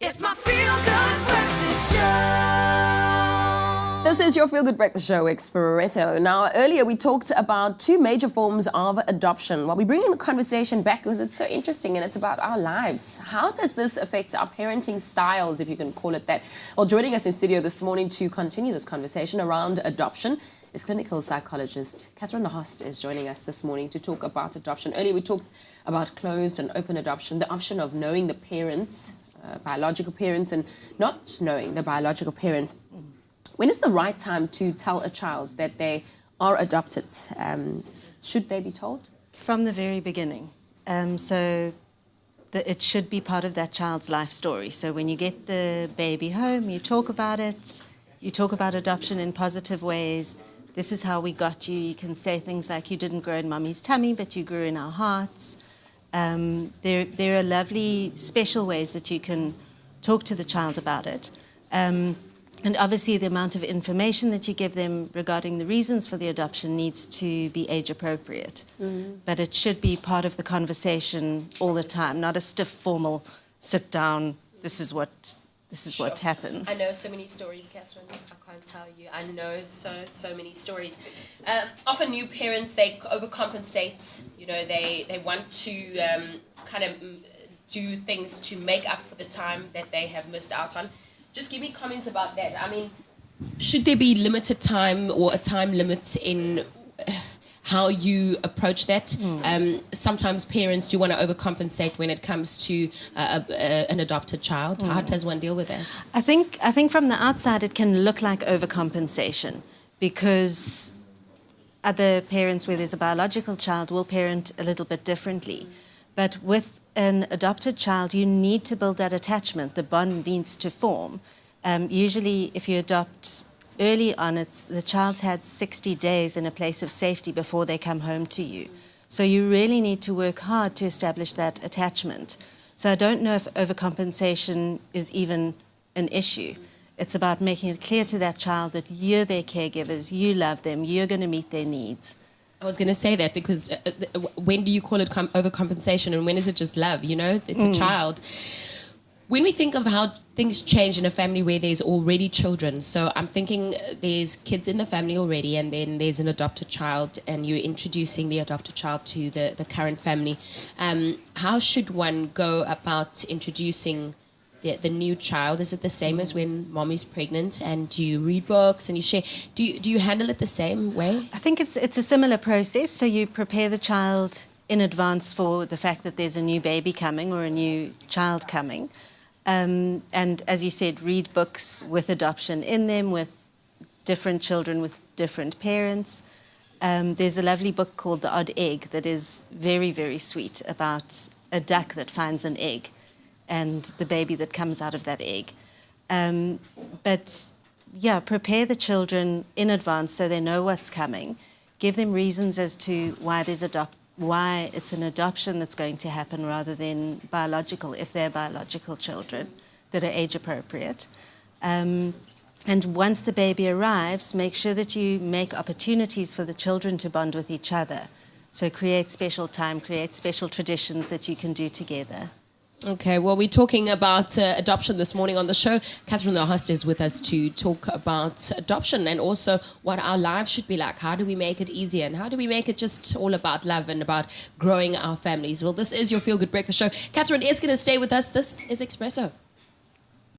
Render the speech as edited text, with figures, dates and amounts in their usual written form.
It's my feel-good breakfast show. This is your Feel Good Breakfast Show, Expresso. Now, earlier we talked about two major forms of adoption. Well, we're bringing the conversation back because it's so interesting and it's about our lives. How does this affect our parenting styles, if you can call it that? Well, joining us in studio this morning to continue this conversation around adoption is clinical psychologist Catherine Host is joining us this morning to talk about adoption. Earlier we talked about closed and open adoption, the option of knowing the parents, biological parents, and not knowing the biological parent. When is the right time to tell a child that they are adopted? Should they be told? From the very beginning. It should be part of that child's life story. So when you get the baby home, you talk about it. You talk about adoption in positive ways. This is how we got you. You can say things like, you didn't grow in mommy's tummy, but you grew in our hearts. There are lovely special ways that you can talk to the child about it. And obviously the amount of information that you give them regarding the reasons for the adoption needs to be age appropriate. But it should be part of the conversation all the time, not a stiff formal sit down, this is what happens. I know so many stories, Catherine. I can't tell you. I know so many stories. Often new parents, they overcompensate. You know, they want to kind of do things to make up for the time that they have missed out on. Just give me comments about that. I mean, should there be limited time or a time limit in how you approach that? Sometimes parents do want to overcompensate when it comes to an adopted child. How does one deal with that? I think from the outside it can look like overcompensation because other parents where there's a biological child will parent a little bit differently. But with an adopted child, you need to build that attachment. The bond needs to form. Usually if you adopt early on, the child's had 60 days in a place of safety before they come home to you. So you really need to work hard to establish that attachment. So I don't know if overcompensation is even an issue. It's about making it clear to that child that you're their caregivers, you love them, you're going to meet their needs. I was going to say that because when do you call it overcompensation and when is it just love? You know, it's a child. When we think of how things change in a family where there's already children, so I'm thinking there's kids in the family already and then there's an adopted child and you're introducing the adopted child to the current family. How should one go about introducing the new child? Is it the same as when mommy's pregnant and do you read books and you share? Do you handle it the same way? I think it's a similar process. So you prepare the child in advance for the fact that there's a new baby coming or a new child coming. And as you said, read books with adoption in them, with different children with different parents. There's a lovely book called The Odd Egg that is very, very sweet about a duck that finds an egg and the baby that comes out of that egg. But yeah, prepare the children in advance so they know what's coming. Give them reasons as to why it's an adoption that's going to happen rather than biological, if they're biological children that are age appropriate. And once the baby arrives, make sure that you make opportunities for the children to bond with each other. So create special time, create special traditions that you can do together. Okay, well, we're talking about adoption this morning on the show. Catherine the host is with us to talk about adoption and also what our lives should be like. How do we make it easier and how do we make it just all about love and about growing our families? Well, this is your Feel Good Breakfast Show. Catherine is going to stay with us. This is Expresso.